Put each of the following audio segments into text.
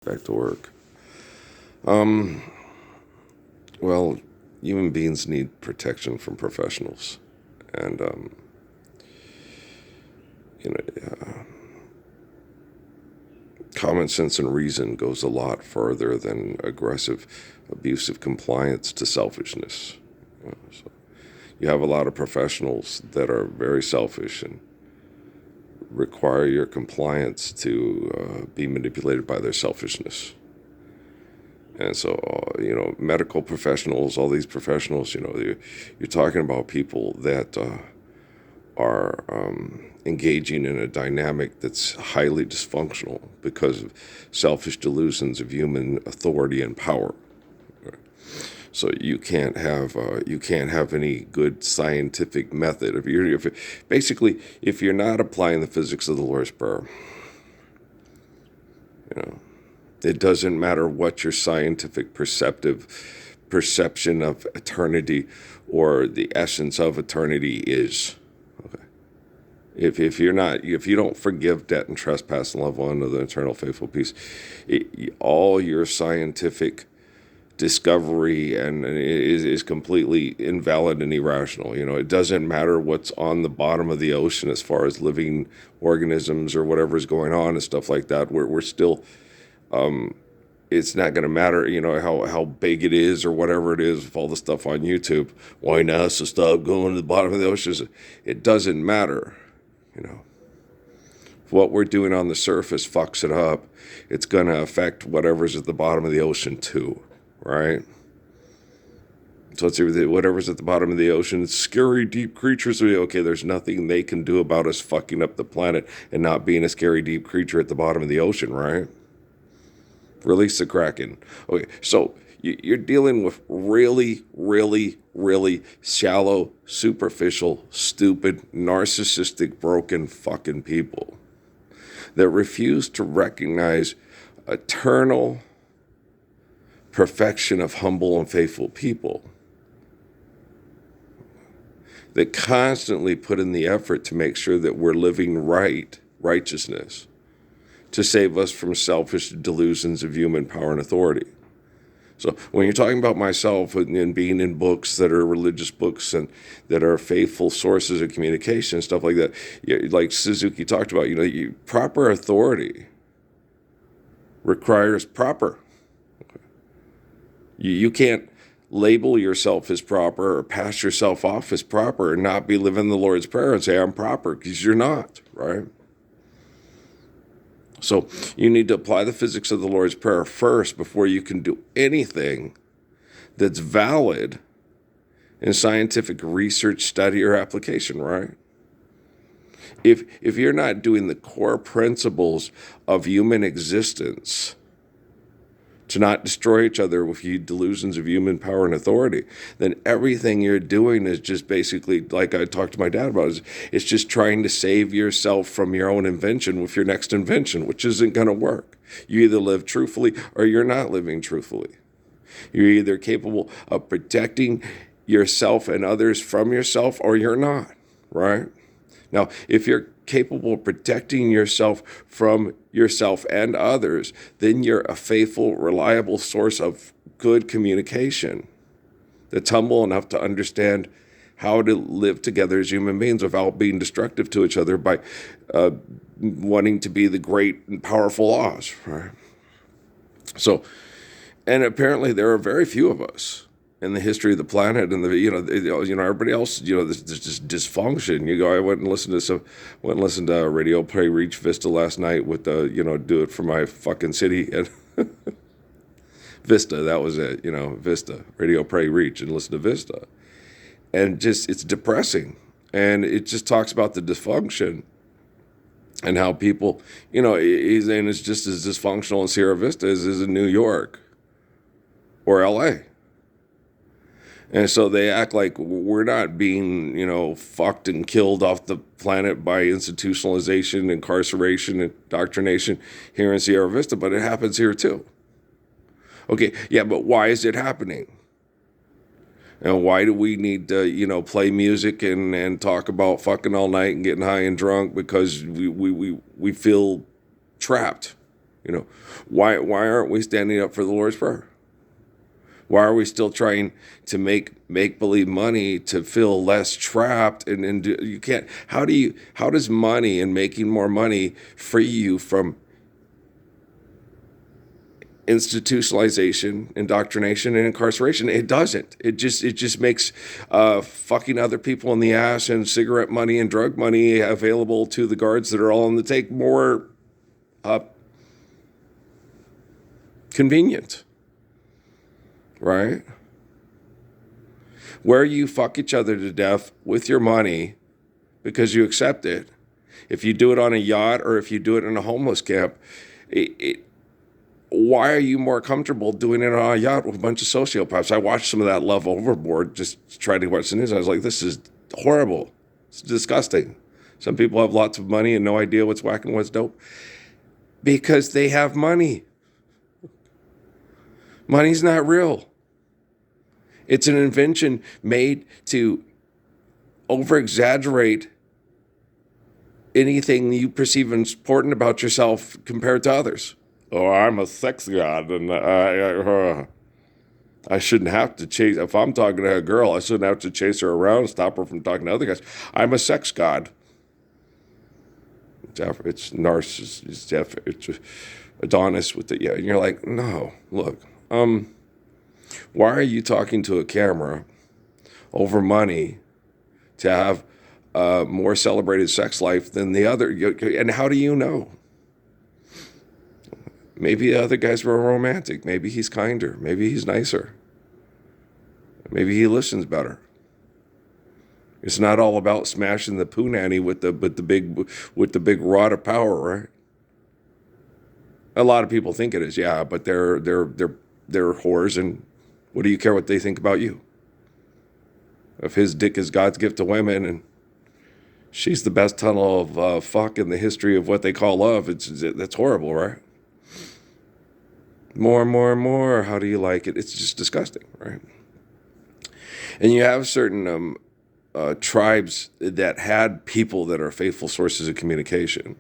Back to work. Um, well, human beings need protection from professionals, and you know, common sense and reason goes a lot further than aggressive, abusive compliance to selfishness. So you have a lot of professionals that are very selfish and require your compliance to be manipulated by their selfishness. And so, medical professionals, all these professionals, you're talking about people that are engaging in a dynamic that's highly dysfunctional because of selfish delusions of human authority and power. So you can't have any good scientific method if you're not applying the physics of the Lord's Prayer. You know, it doesn't matter what your scientific perception of eternity or the essence of eternity is. Okay. If you don't forgive debt and trespass and love one another, eternal faithful peace, all your scientific discovery and is completely invalid and irrational. It doesn't matter what's on the bottom of the ocean as far as living organisms or whatever's going on and stuff like that. We're still it's not going to matter, how big it is or whatever it is with all the stuff on YouTube. Why NASA stop going to the bottom of the oceans? It doesn't matter, If what we're doing on the surface fucks it up, it's going to affect whatever's at the bottom of the ocean too, right? So let's see, whatever's at the bottom of the ocean, scary deep creatures. Okay, there's nothing they can do about us fucking up the planet and not being a scary deep creature at the bottom of the ocean, right? Release the Kraken. Okay, so you're dealing with really, really, really shallow, superficial, stupid, narcissistic, broken fucking people that refuse to recognize eternal perfection of humble and faithful people that constantly put in the effort to make sure that we're living righteousness, to save us from selfish delusions of human power and authority. So when you're talking about myself and being in books that are religious books and that are faithful sources of communication and stuff like that, like Suzuki talked about, proper authority requires proper. You can't label yourself as proper or pass yourself off as proper and not be living the Lord's Prayer and say, I'm proper, because you're not, right? So you need to apply the physics of the Lord's Prayer first before you can do anything that's valid in scientific research, study, or application, right? If you're not doing the core principles of human existence to not destroy each other with delusions of human power and authority, then everything you're doing is just basically, like I talked to my dad about, it's just trying to save yourself from your own invention with your next invention, which isn't going to work. You either live truthfully or you're not living truthfully. You're either capable of protecting yourself and others from yourself or you're not, right? Now, if you're capable of protecting yourself from yourself and others, then you're a faithful, reliable source of good communication that's humble enough to understand how to live together as human beings without being destructive to each other by wanting to be the great and powerful Oz, right? So, and apparently there are very few of us in the history of the planet, and everybody else, there's just dysfunction. I went and listened to Radio Pray Reach Vista last night with Do It For My Fucking City and Vista. That was it, Vista, Radio Pray Reach, and listen to Vista, and just it's depressing, and it just talks about the dysfunction and how people, he's saying it's just as dysfunctional in Sierra Vista as is in New York or L.A. And so they act like we're not being, fucked and killed off the planet by institutionalization, incarceration, and indoctrination here in Sierra Vista, but it happens here too. Okay, yeah, but why is it happening? And why do we need to, play music and talk about fucking all night and getting high and drunk because we feel trapped? You know, why aren't we standing up for the Lord's Prayer? Why are we still trying to make believe money to feel less trapped? And you can't. How does money and making more money free you from institutionalization, indoctrination, and incarceration? It doesn't. It just makes fucking other people in the ass and cigarette money and drug money available to the guards that are all on the take more convenient, right? Where you fuck each other to death with your money because you accept it. If you do it on a yacht or if you do it in a homeless camp, why are you more comfortable doing it on a yacht with a bunch of sociopaths? I watched some of that Love Overboard, just trying to watch the news. I was like, this is horrible. It's disgusting. Some people have lots of money and no idea what's whack and what's dope because they have money. Money's not real. It's an invention made to over-exaggerate anything you perceive as important about yourself compared to others. Oh, I'm a sex god, and I shouldn't have to chase. If I'm talking to a girl, I shouldn't have to chase her around, stop her from talking to other guys. I'm a sex god. It's narcissist. It's Adonis with the, yeah. And you're like, no, look, why are you talking to a camera over money to have a more celebrated sex life than the other? And how do you know? Maybe the other guys were romantic. Maybe he's kinder. Maybe he's nicer. Maybe he listens better. It's not all about smashing the poo nanny with the big rod of power, right? A lot of people think it is, yeah, but they're whores, and what do you care what they think about you? If his dick is God's gift to women, and she's the best tunnel of fuck in the history of what they call love, that's horrible, right? More and more and more. How do you like it? It's just disgusting, right? And you have certain tribes that had people that are faithful sources of communication.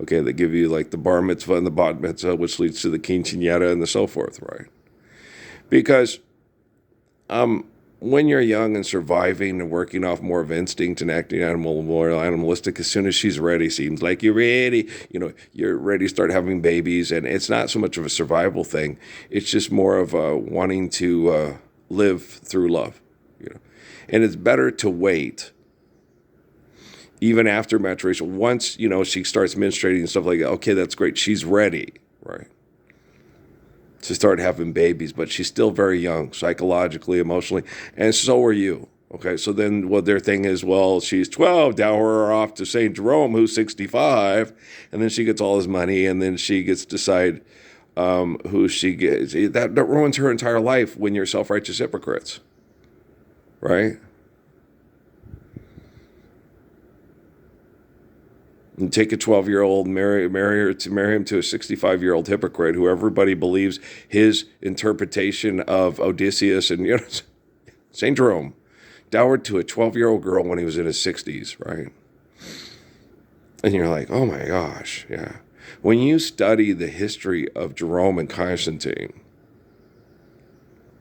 Okay, they give you like the bar mitzvah and the bat mitzvah, which leads to the quinceañera and the so forth, right? Because when you're young and surviving and working off more of instinct and acting more animalistic, as soon as she's ready, seems like you're ready. You're ready to start having babies, and it's not so much of a survival thing. It's just more of wanting to live through love. And it's better to wait, even after maturation. Once she starts menstruating and stuff like that. Okay, that's great. She's ready, right, to start having babies, but she's still very young, psychologically, emotionally, and so are you. Okay, so then what their thing is, well, she's 12, dower her off to St. Jerome, who's 65, and then she gets all his money, and then she gets to decide who she gets. That ruins her entire life when you're self-righteous hypocrites, right? And take a 12-year-old, marry him to a 65-year-old hypocrite who everybody believes his interpretation of Odysseus and St. Jerome, dowered to a 12-year-old girl when he was in his 60s, right? And you're like, oh my gosh, yeah. When you study the history of Jerome and Constantine,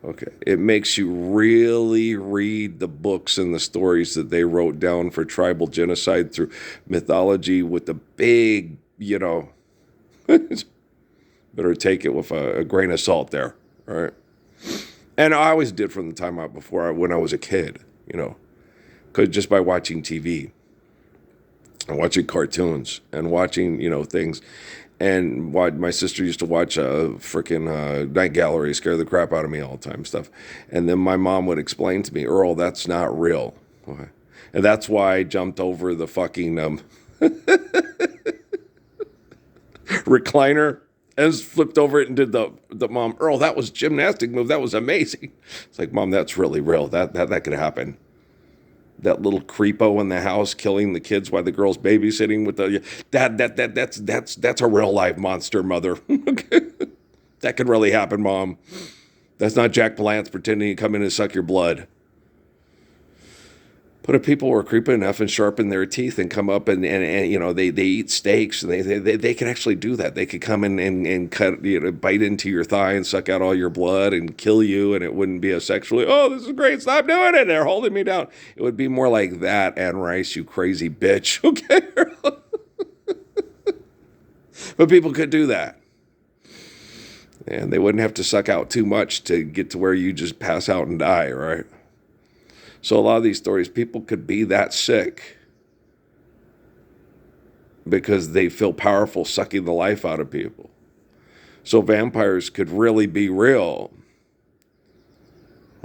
okay, it makes you really read the books and the stories that they wrote down for tribal genocide through mythology with the big, better take it with a grain of salt there, right? And I always did from the time out before when I was a kid, because just by watching TV and watching cartoons and watching, things. And my sister used to watch freaking Night Gallery, scare the crap out of me all the time, stuff. And then my mom would explain to me, Earl, that's not real. Okay. And that's why I jumped over the fucking recliner and flipped over it and did the mom, Earl, that was a gymnastic move. That was amazing. It's like, Mom, that's really real. That could happen. That little creepo in the house killing the kids while the girl's babysitting with that's a real life monster, mother. That could really happen, Mom. That's not Jack Palance pretending to come in and suck your blood. But if people were creepy enough and sharpen their teeth and come up and they eat steaks and they can actually do that. They could come in and cut, bite into your thigh and suck out all your blood and kill you, and it wouldn't be a sexually, oh, this is great, stop doing it, they're holding me down. It would be more like that, Anne Rice, you crazy bitch. Okay. But people could do that. And they wouldn't have to suck out too much to get to where you just pass out and die, right? So a lot of these stories, people could be that sick because they feel powerful sucking the life out of people. So vampires could really be real.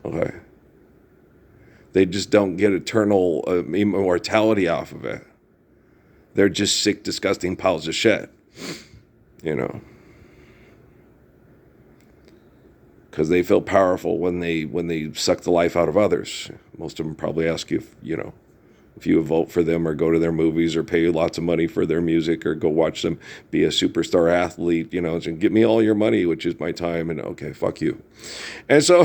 Okay. They just don't get eternal immortality off of it. They're just sick, disgusting piles of shit. Because they feel powerful when they suck the life out of others. Most of them probably ask you if you would vote for them or go to their movies or pay lots of money for their music or go watch them be a superstar athlete, and give me all your money, which is my time, and okay, fuck you. And so,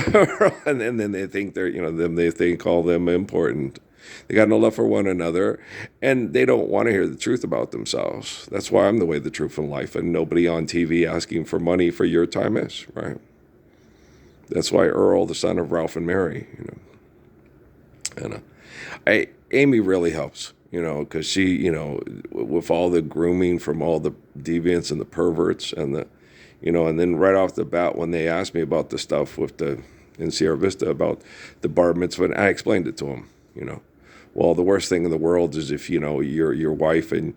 and then they think they think all them important. They got no love for one another, and they don't want to hear the truth about themselves. That's why I'm the way, the truth, and life, and nobody on TV asking for money for your time is, right? That's why Earl, the son of Ralph and Mary, and Amy really helps, because she, with all the grooming from all the deviants and the perverts and and then right off the bat when they asked me about the stuff in Sierra Vista about the bar mitzvah, and I explained it to them, well, the worst thing in the world is if, your wife and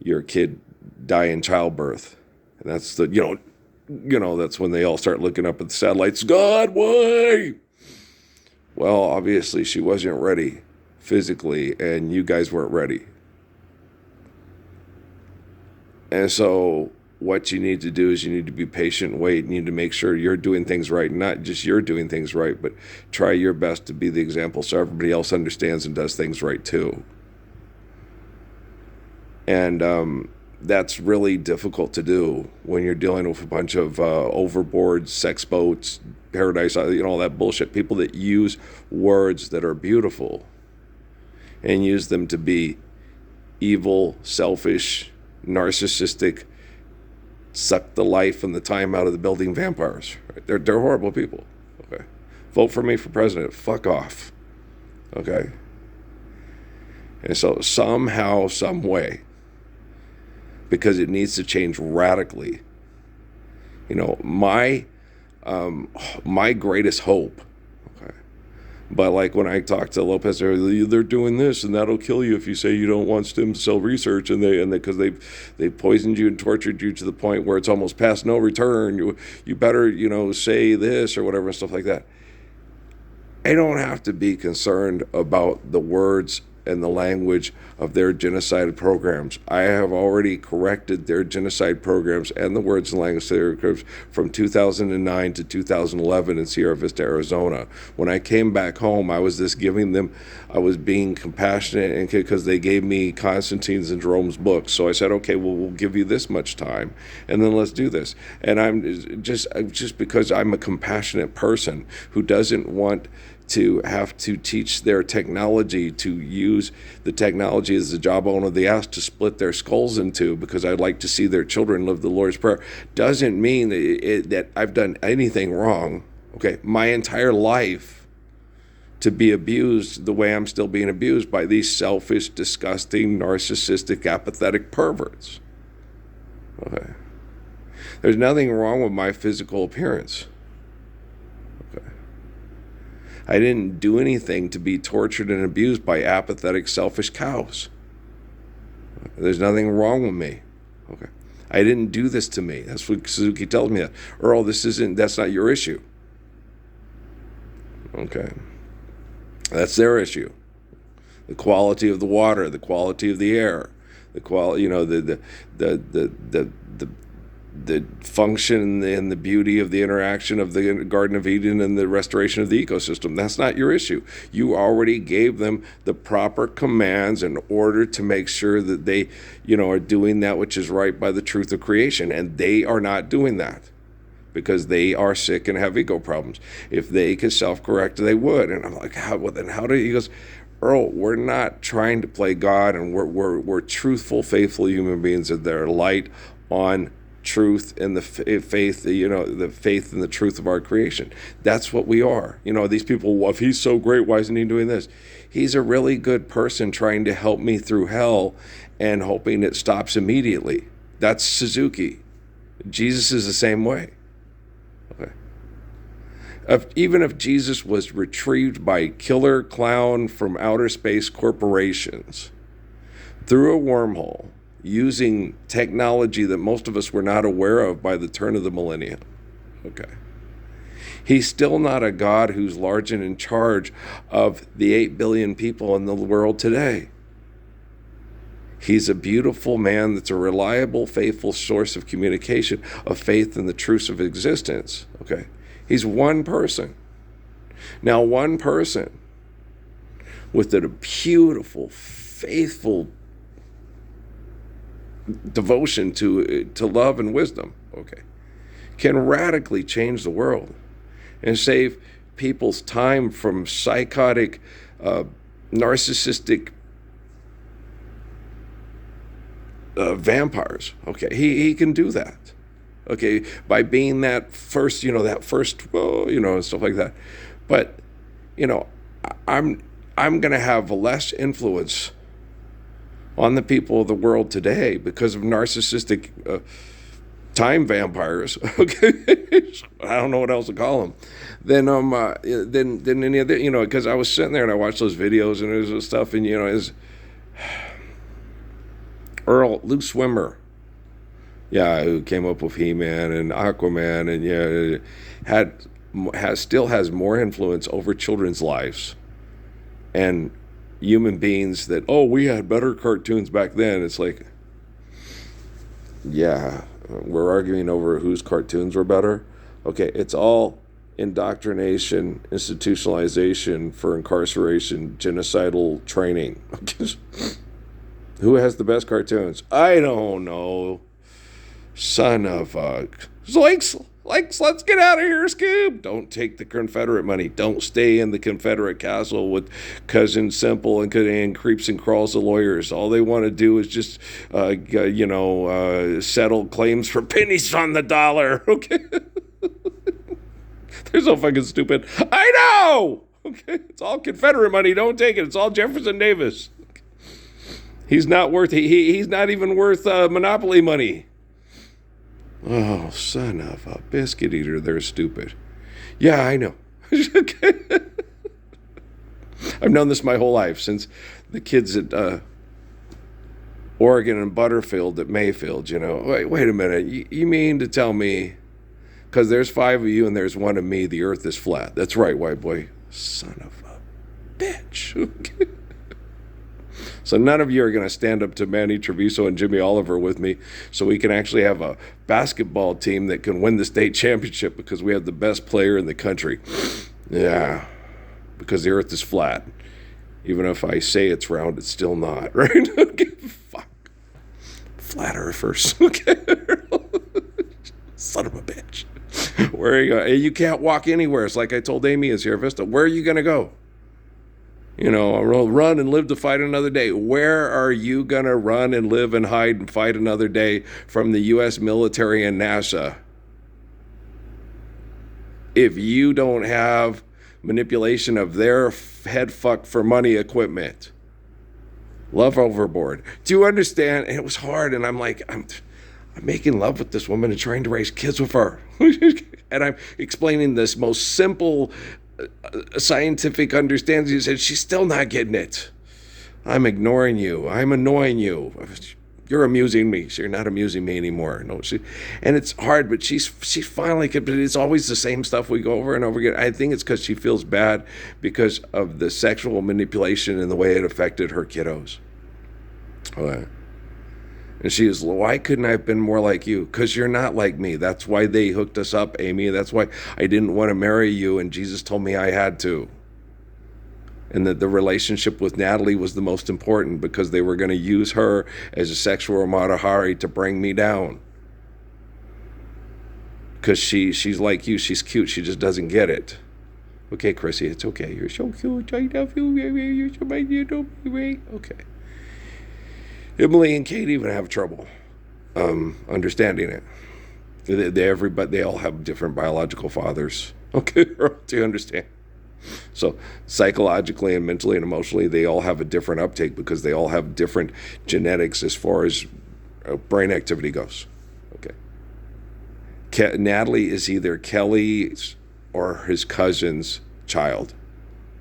your kid die in childbirth, and that's that's when they all start looking up at the satellites. God, why? Well, obviously she wasn't ready physically, and you guys weren't ready. And so what you need to do is you need to be patient, wait, you need to make sure you're doing things right, not just you're doing things right, but try your best to be the example so everybody else understands and does things right too. And that's really difficult to do when you're dealing with a bunch of overboard sex boats, paradise, all that bullshit. People that use words that are beautiful and use them to be evil, selfish, narcissistic, suck the life and the time out of the building vampires. Right? They're horrible people. Okay, vote for me for president. Fuck off. Okay. And so somehow, some way, because it needs to change radically. My greatest hope, okay, but like when I talk to Lopez, they're doing this and that'll kill you if you say you don't want stem cell research, and because they've poisoned you and tortured you to the point where it's almost past no return. You better say this or whatever and stuff like that. I don't have to be concerned about the words and the language of their genocide programs. I have already corrected their genocide programs and the words and language from 2009 to 2011 in Sierra Vista, Arizona. When I came back home, I was being compassionate, and because they gave me Constantine's and Jerome's books. So I said, okay, well, we'll give you this much time, and then let's do this. And I'm just because I'm a compassionate person who doesn't want to have to teach their technology to use the technology as the jawbone of the ass to split their skulls into, because I'd like to see their children live the Lord's Prayer, doesn't mean that I've done anything wrong. Okay, my entire life to be abused the way I'm still being abused by these selfish, disgusting, narcissistic, apathetic perverts. Okay, there's nothing wrong with my physical appearance. I didn't do anything to be tortured and abused by apathetic, selfish cows. There's nothing wrong with me. Okay, I didn't do this to me. That's what Suzuki tells me. That Earl, that's not your issue. Okay, that's their issue. The quality of the water, the quality of the air, the quality, the function and the beauty of the interaction of the Garden of Eden and the restoration of the ecosystem. That's not your issue. You already gave them the proper commands in order to make sure that they, are doing that which is right by the truth of creation. And they are not doing that because they are sick and have ego problems. If they could self-correct, they would. And I'm like, how do you? He goes, Earl, we're not trying to play God, and we're truthful, faithful human beings that are light on truth and the faith, the faith and the truth of our creation. That's what we are. These people, well, if he's so great, why isn't he doing this? He's a really good person trying to help me through hell and hoping it stops immediately. That's Suzuki. Jesus is the same way. Okay. Even if Jesus was retrieved by killer clown from outer space corporations through a wormhole using technology that most of us were not aware of by the turn of the millennium, okay, he's still not a God who's large and in charge of the 8 billion people in the world today. He's a beautiful man that's a reliable, faithful source of communication, of faith in the truths of existence, okay? He's one person. Now, one person with a beautiful, faithful devotion to love and wisdom, okay, can radically change the world and save people's time from psychotic, narcissistic vampires. Okay, he can do that. Okay, by being that first, and stuff like that. But, I'm going to have less influence on the people of the world today because of narcissistic time vampires. Okay, I don't know what else to call them. Than any other, because I was sitting there and I watched those videos and it was stuff, and is Earl Lou Swimmer. Yeah, who came up with He-Man and Aquaman, and still has more influence over children's lives and human beings that, we had better cartoons back then. It's like, yeah, we're arguing over whose cartoons were better. Okay, it's all indoctrination, institutionalization for incarceration, genocidal training. Who has the best cartoons? I don't know. Son of a... Let's get out of here, Scoob. Don't take the Confederate money. Don't stay in the Confederate castle with Cousin Simple and creeps and crawls of lawyers. All they want to do is just, settle claims for pennies on the dollar. Okay? They're so fucking stupid. I know! Okay? It's all Confederate money. Don't take it. It's all Jefferson Davis. He's not worth... He's not even worth Monopoly money. Oh, son of a biscuit eater, they're stupid. Yeah, I know. I've known this my whole life, since the kids at Oregon and Butterfield at Mayfield, Wait a minute, you mean to tell me, because there's 5 of you and there's 1 of me, the earth is flat. That's right, white boy. Son of a bitch. So none of you are going to stand up to Manny Treviso and Jimmy Oliver with me, so we can actually have a basketball team that can win the state championship because we have the best player in the country. Yeah, because the earth is flat. Even if I say it's round, it's still not, right? Okay, fuck. Flat earthers. Okay. Son of a bitch. Where are you going? You can't walk anywhere. It's like I told Amy in Sierra Vista. Where are you going to go? I'll run and live to fight another day. Where are you going to run and live and hide and fight another day from the U.S. military and NASA if you don't have manipulation of their head fuck for money equipment? Love overboard. Do you understand? And it was hard, and I'm like, I'm making love with this woman and trying to raise kids with her. And I'm explaining this most simple scientific understanding. He said, she's still not getting it. I'm ignoring you. I'm annoying you. You're amusing me. So you're not amusing me anymore. No, and it's hard, but she's finally, but it's always the same stuff we go over and over again. I think it's because she feels bad because of the sexual manipulation and the way it affected her kiddos. Okay. And she is, why couldn't I have been more like you? Because you're not like me. That's why they hooked us up, Amy. That's why I didn't want to marry you, and Jesus told me I had to. And that the relationship with Natalie was the most important because they were going to use her as a sexual Matahari to bring me down. Because she's like you. She's cute. She just doesn't get it. Okay, Chrissy, it's okay. You're so cute. I love you. You're so my little baby. Okay. Emily and Kate even have trouble understanding it. They all have different biological fathers. Okay, do you understand? So psychologically and mentally and emotionally, they all have a different uptake because they all have different genetics as far as brain activity goes. Okay. Natalie is either Kelly's or his cousin's child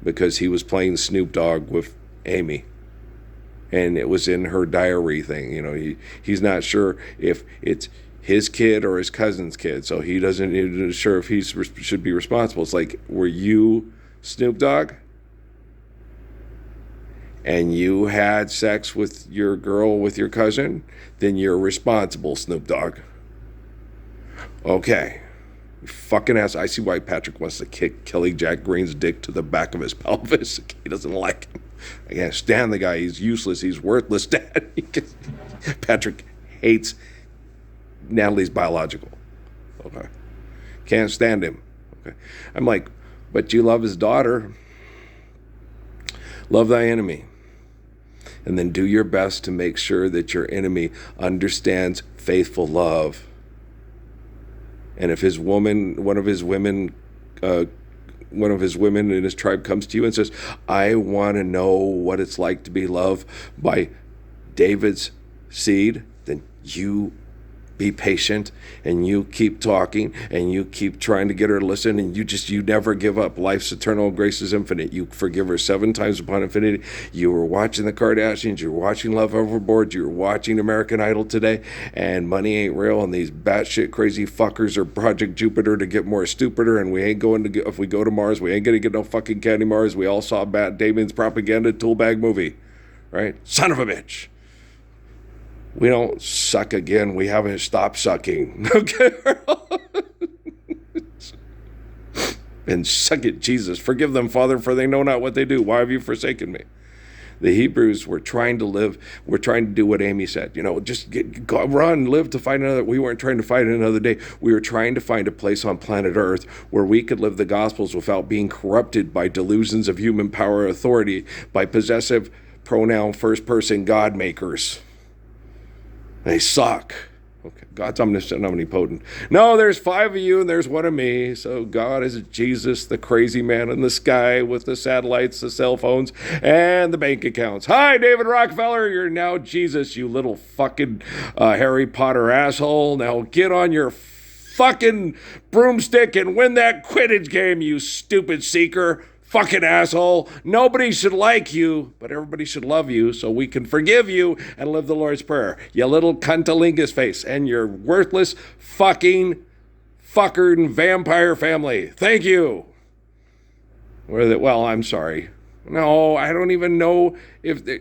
because he was playing Snoop Dogg with Amy. And it was in her diary thing. You know, he's not sure if it's his kid or his cousin's kid, so he isn't sure if he should be responsible. It's like, were you Snoop Dogg? And you had sex with your girl with your cousin? Then you're responsible, Snoop Dogg. Okay. You fucking ass. I see why Patrick wants to kick Kelly Jack Green's dick to the back of his pelvis. He doesn't like him. I can't stand the guy. He's useless. He's worthless, Dad. Patrick hates Natalie's biological. Okay. Can't stand him. Okay. I'm like, but you love his daughter. Love thy enemy. And then do your best to make sure that your enemy understands faithful love. And if one of his women in his tribe comes to you and says, I want to know what it's like to be loved by David's seed, then you be patient and you keep talking and you keep trying to get her to listen, and you never give up. Life's eternal, grace is infinite. You forgive her 7 times upon infinity. You were watching the Kardashians, you were watching Love Overboard, you were watching American Idol today, and money ain't real, and these batshit crazy fuckers are Project Jupiter to get more stupider, and we ain't going to if we go to Mars, we ain't gonna get no fucking candy Mars. We all saw Matt Damon's propaganda tool bag movie, right? Son of a bitch. We don't suck again. We haven't stopped sucking. Okay? And suck it, Jesus. Forgive them, Father, for they know not what they do. Why have you forsaken me? The Hebrews were trying to do what Amy said. You know, just run, live to fight another. We weren't trying to fight another day. We were trying to find a place on planet Earth where we could live the Gospels without being corrupted by delusions of human power authority, by possessive pronoun first-person God makers. They suck. Okay, God's omniscient, omnipotent. No, there's 5 of you and there's 1 of me. So God is Jesus, the crazy man in the sky with the satellites, the cell phones, and the bank accounts. Hi, David Rockefeller. You're now Jesus, you little fucking Harry Potter asshole. Now get on your fucking broomstick and win that Quidditch game, you stupid seeker. Fucking asshole. Nobody should like you, but everybody should love you so we can forgive you and live the Lord's Prayer. You little cuntalingus face and your worthless fucking fucker and vampire family. Thank you. Well, I'm sorry. No, I don't even know if they...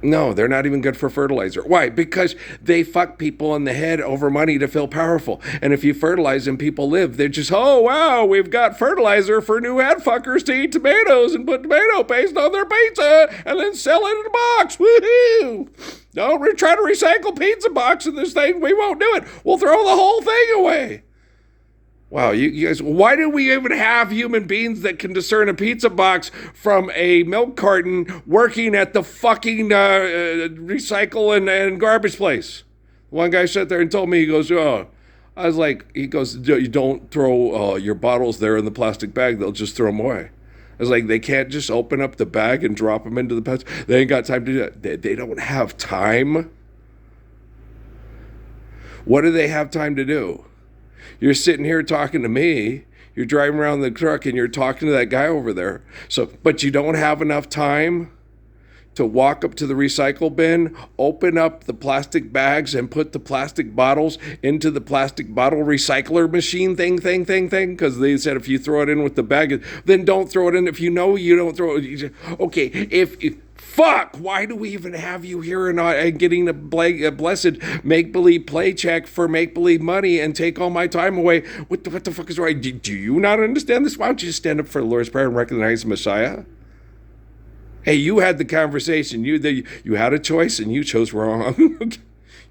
No, they're not even good for fertilizer. Why? Because they fuck people in the head over money to feel powerful. And if you fertilize and people live, they're just, oh, wow, we've got fertilizer for new head fuckers to eat tomatoes and put tomato paste on their pizza and then sell it in a box. Woohoo! Don't try to recycle pizza box in this thing. We won't do it. We'll throw the whole thing away. Wow, you guys, why do we even have human beings that can discern a pizza box from a milk carton working at the fucking recycle and garbage place? One guy sat there and told me, he goes, oh, I was like, he goes, you don't throw your bottles there in the plastic bag, they'll just throw them away. I was like, they can't just open up the bag and drop them into the pets. They ain't got time to do that. They don't have time. What do they have time to do? You're sitting here talking to me. You're driving around the truck and you're talking to that guy over there. But you don't have enough time to walk up to the recycle bin, open up the plastic bags and put the plastic bottles into the plastic bottle recycler machine thing. Because they said if you throw it in with the bag, then don't throw it in. If you know you don't throw it. Okay, fuck, why do we even have you here and getting a blessed make-believe play check for make-believe money and take all my time away? What the fuck is right? Do you not understand this? Why don't you just stand up for the Lord's Prayer and recognize the Messiah? Hey, you had the conversation. You had a choice and you chose wrong.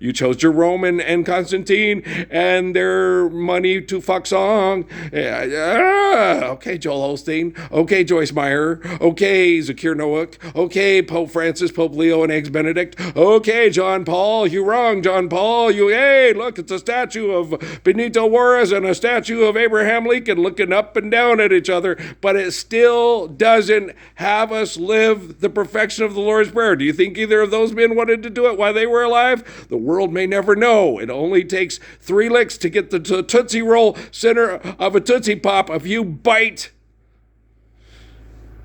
You chose Jerome and Constantine and their money to fuck song. Okay, Joel Osteen. Okay, Joyce Meyer. Okay, Zakir Noack. Okay, Pope Francis, Pope Leo, and Eggs Benedict. Okay, John Paul. You wrong, John Paul. Hey, look, it's a statue of Benito Juarez and a statue of Abraham Lincoln looking up and down at each other, but it still doesn't have us live the perfection of the Lord's Prayer. Do you think either of those men wanted to do it while they were alive? The world may never know. It only takes 3 licks to get the Tootsie Roll center of a Tootsie Pop if you bite.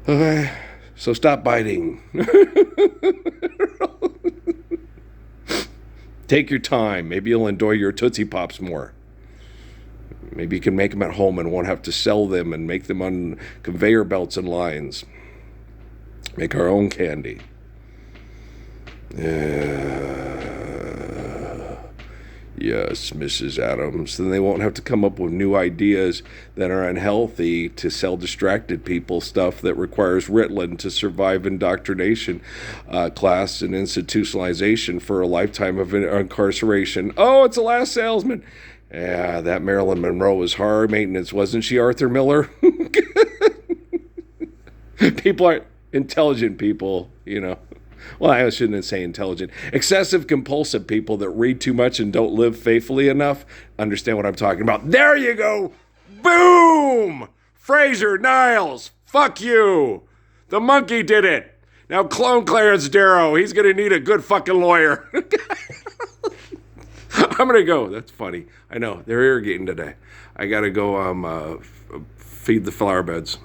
Okay, so stop biting. Take your time. Maybe you'll enjoy your Tootsie Pops more. Maybe you can make them at home and won't have to sell them and make them on conveyor belts and lines. Make our own candy. Yes, Mrs. Adams. Then they won't have to come up with new ideas that are unhealthy to sell distracted people stuff that requires Ritalin to survive indoctrination class and institutionalization for a lifetime of incarceration. Oh, it's the last salesman. Yeah, that Marilyn Monroe was hard maintenance, wasn't she, Arthur Miller? People are intelligent people, you know. Well, I shouldn't say intelligent. Excessive compulsive people that read too much and don't live faithfully enough understand what I'm talking about. There you go. Boom! Fraser Niles, fuck you. The monkey did it. Now clone Clarence Darrow. He's going to need a good fucking lawyer. I'm going to go. That's funny. I know. They're irrigating today. I got to go feed the flower beds.